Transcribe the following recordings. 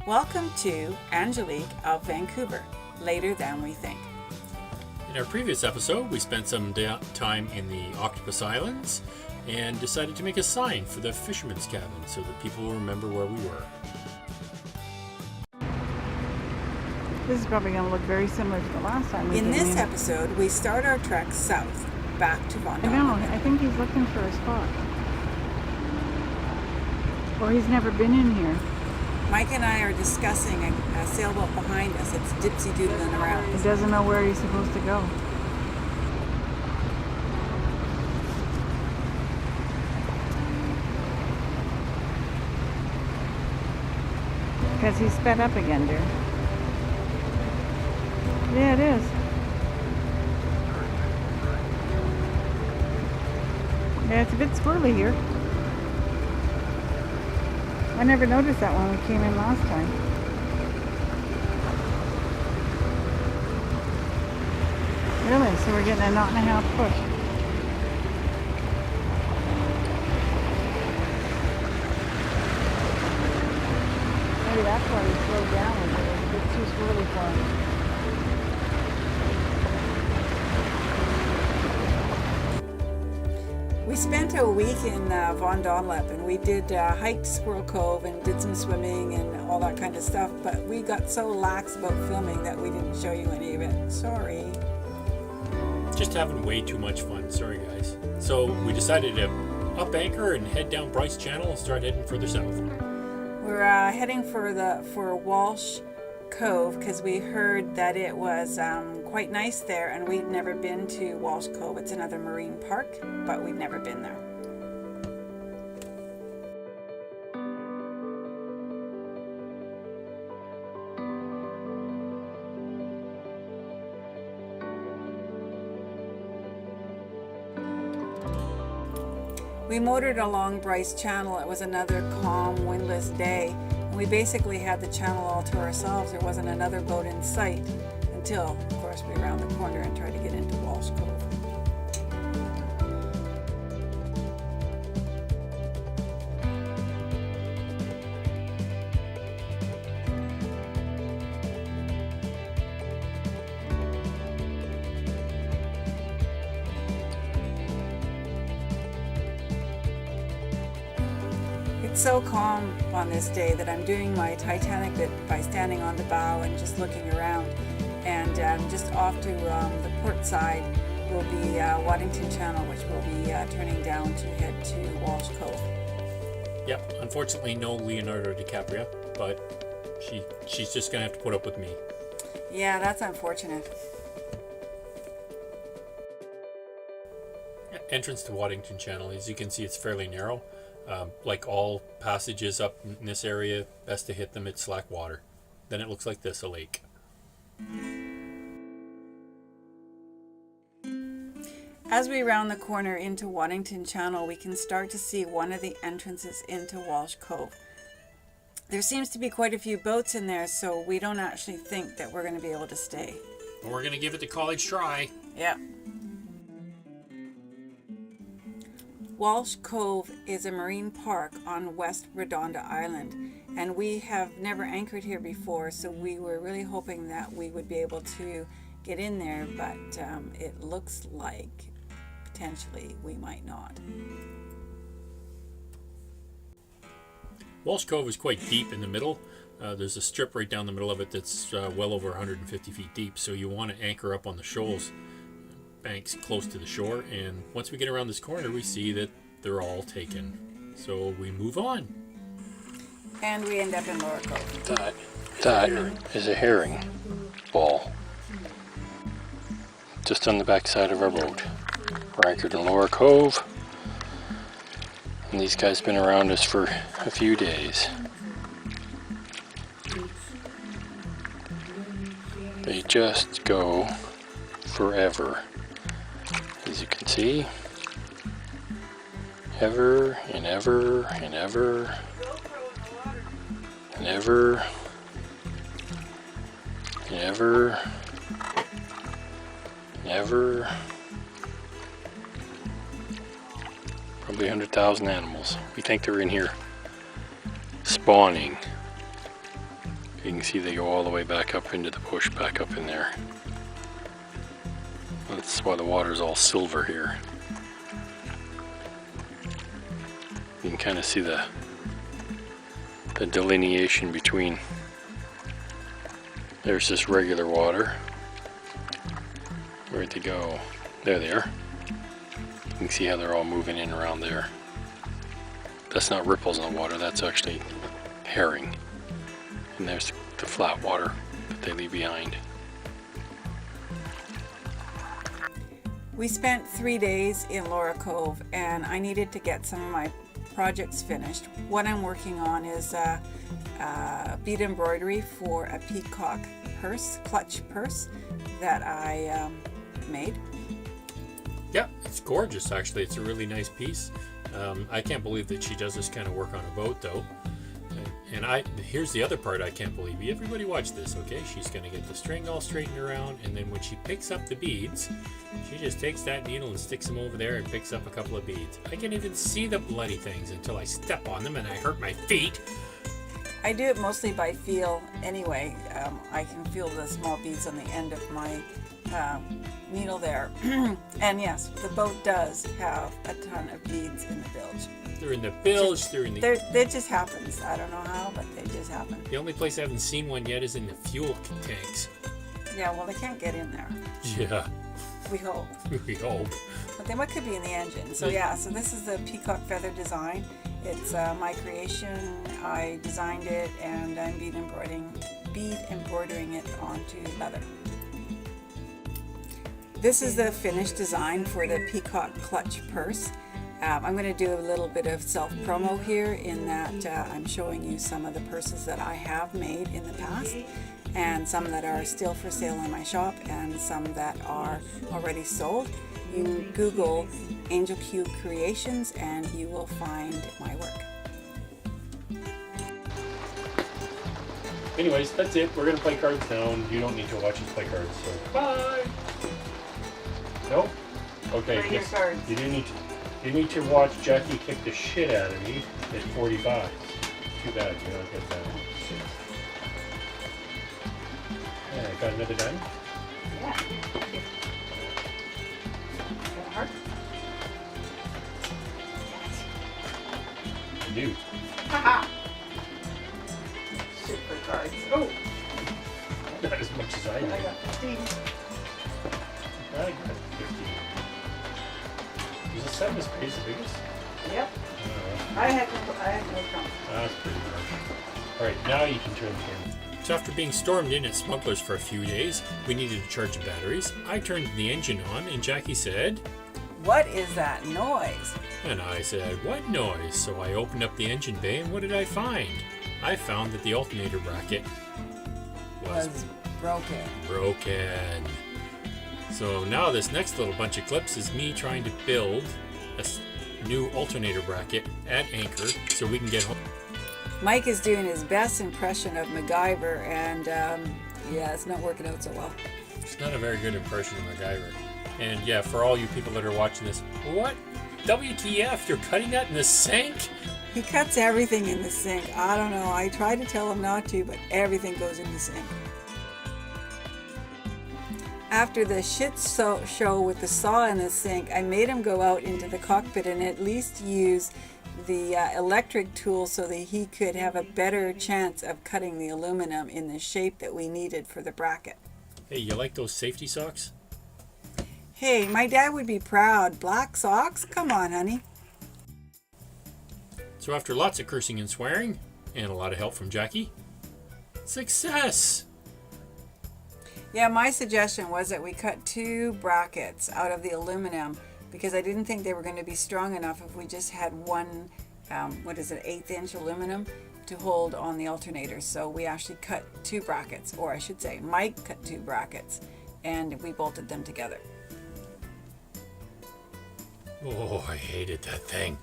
Welcome to Angelique of Vancouver, Later Than We Think. In our previous episode, we spent some time in the Octopus Islands and decided to make a sign for the fisherman's cabin so that people will remember where we were. This is probably going to look very similar to the last time we came in. In this episode, we start our trek south, back to Von I know, I think he's looking for a spot. Or he's never been in here. Mike and I are discussing a sailboat behind us. It's dipsy-doodling around. He doesn't know where he's supposed to go. Because he's sped up again, dear. Yeah, it is. Yeah, it's a bit swirly here. I never noticed that when we came in last time. Really? So we're getting a 1.5 push. Maybe that's why we slowed down a bit. It's a bit too swirly for him. We spent a week in Von Donlep and we did hiked Squirrel Cove and did some swimming and all that kind of stuff, but we got so lax about filming that we didn't show you any of it. Sorry. Just having way too much fun. Sorry, guys. So we decided to up anchor and head down Bryce Channel and start heading further south. We're heading for Walsh Cove because we heard that it was quite nice there, and we'd never been to Walsh Cove. It's another marine park, but we'd never been there. We motored along Bryce Channel. It was another calm, windless day. We basically had the channel all to ourselves. There wasn't another boat in sight until, of course, we round the corner and tried to get into Walsh Cove. It's so calm on this day that I'm doing my Titanic bit by standing on the bow and just looking around. And just off to the port side will be Waddington Channel, which will be turning down to head to Walsh Cove. Yep, unfortunately no Leonardo DiCaprio, but she's just going to have to put up with me. Yeah, that's unfortunate. Entrance to Waddington Channel, as you can see, it's fairly narrow. Like all passages up in this area, best to hit them at slack water. Then it looks like this, a lake. As we round the corner into Waddington Channel, we can start to see one of the entrances into Walsh Cove. There seems to be quite a few boats in there, so we don't actually think that we're going to be able to stay. But we're going to give it the college try. Yeah. Walsh Cove is a marine park on West Redonda Island, and we have never anchored here before, so we were really hoping that we would be able to get in there, but it looks like potentially we might not. Walsh Cove is quite deep in the middle. There's a strip right down the middle of it that's well over 150 feet deep, so you want to anchor up on the shoals banks close to the shore, and once we get around this corner we see that they're all taken, so we move on and we end up in Lorca Cove. That is a herring ball just on the back side of our boat. We're anchored in Lorca Cove, and these guys have been around us for a few days. They just go forever. As you can see, ever and ever and ever and ever and ever and ever. Probably 100,000 animals. We think they're in here spawning You can see they go all the way back up into the bush, back up in there. That's why the water's all silver here. You can kind of see the delineation between. There's this regular water. Where'd they go? There they are. You can see how they're all moving in around there. That's not ripples in the water, that's actually herring. And there's the flat water that they leave behind. We spent 3 days in Laura Cove, and I needed to get some of my projects finished. What I'm working on is bead embroidery for a peacock purse, clutch purse that I made. Yeah, it's gorgeous actually. It's a really nice piece. I can't believe that she does this kind of work on a boat though. And here's the other part I can't believe. Everybody watch this, okay? She's going to get the string all straightened around, and then when she picks up the beads, she just takes that needle and sticks them over there and picks up a couple of beads. I can't even see the bloody things until I step on them and I hurt my feet. I do it mostly by feel anyway. I can feel the small beads on the end of my needle there. And yes, the boat does have a ton of beads in the bilge. They're in the bilge, they're in the... That just happens. I don't know how, but they just happen. The only place I haven't seen one yet is in the fuel tanks. Yeah, well, they can't get in there. Yeah. We hope. We hope. But they could be in the engine. So yeah, so this is the peacock feather design. It's my creation. I designed it, and I'm bead embroidering it onto leather. This is the finished design for the peacock clutch purse. I'm going to do a little bit of self-promo here in that I'm showing you some of the purses that I have made in the past, and some that are still for sale in my shop, and some that are already sold. You can Google Angel Cube Creations and you will find my work. Anyways, that's it. We're going to play cards now. You don't need to watch us play cards, so bye! Nope. Okay, Play your cards. You need to watch Jacquie kick the shit out of me at 45. Too bad you don't get that. Yeah, got another dime? Yeah. Got a heart? I do. Haha! Super cards. Oh! Not as much as I I did. got 15. I got 15. Is the 7 as big as the biggest? Yep. I had no count. That's pretty much. Alright, now you can turn the camera. So after being stormed in at Smugglers for a few days, we needed to charge the batteries. I turned the engine on and Jacquie said, What is that noise? and I said, what noise? So I opened up the engine bay and what did I find? I found that the alternator bracket was broken. So now this next little bunch of clips is me trying to build a new alternator bracket at anchor so we can get home. Mike is doing his best impression of MacGyver, and yeah, it's not working out so well. It's not a very good impression of MacGyver. And yeah, for all you people that are watching this, what? WTF, you're cutting that in the sink? He cuts everything in the sink. I don't know. I tried to tell him not to, but everything goes in the sink. After the shit show with the saw in the sink, I made him go out into the cockpit and at least use the electric tool so that he could have a better chance of cutting the aluminum in the shape that we needed for the bracket. Hey, you like those safety socks? Hey, my dad would be proud. Black socks? Come on, honey. So after lots of cursing and swearing, and a lot of help from Jacquie, success! Yeah, my suggestion was that we cut 2 brackets out of the aluminum because I didn't think they were going to be strong enough if we just had one, 1/8 inch aluminum to hold on the alternator. So we actually cut 2 brackets, or I should say Mike cut 2 brackets, and we bolted them together. Oh, I hated that thing.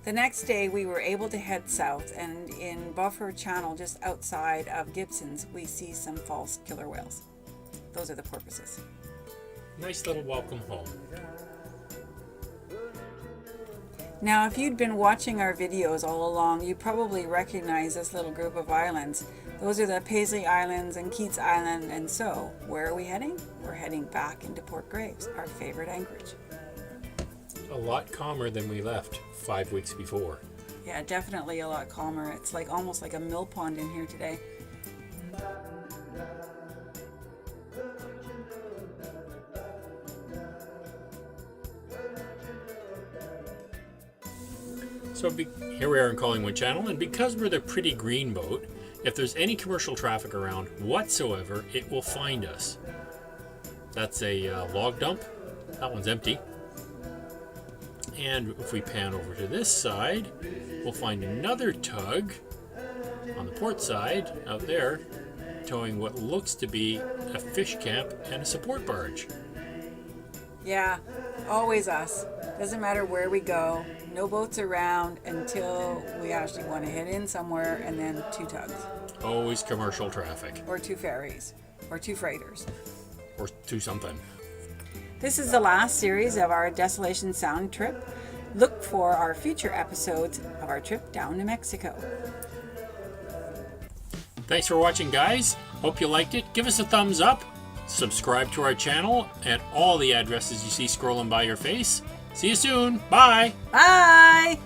The next day we were able to head south, and in Buffer Channel just outside of Gibson's we see some false killer whales. Those are the porpoises. Nice little welcome home. Now, if you'd been watching our videos all along, you probably recognize this little group of islands. Those are the Paisley Islands and Keats Island, and so, where are we heading? We're heading back into Port Graves, our favorite anchorage. A lot calmer than we left 5 weeks before. Yeah, definitely a lot calmer. It's like almost like a mill pond in here today. So here we are in Collingwood Channel, and because we're the pretty green boat, if there's any commercial traffic around whatsoever, it will find us. That's a log dump. That one's empty. And if we pan over to this side, we'll find another tug on the port side out there, towing what looks to be a fish camp and a support barge. Yeah, always us. Doesn't matter where we go. No boats around until we actually want to head in somewhere, and then 2 tugs. Always commercial traffic. Or 2 ferries. Or 2 freighters. Or 2 something. This is the last series of our Desolation Sound trip. Look for our future episodes of our trip down to Mexico. Thanks for watching, guys. Hope you liked it. Give us a thumbs up. Subscribe to our channel at all the addresses you see scrolling by your face. See you soon. Bye. Bye!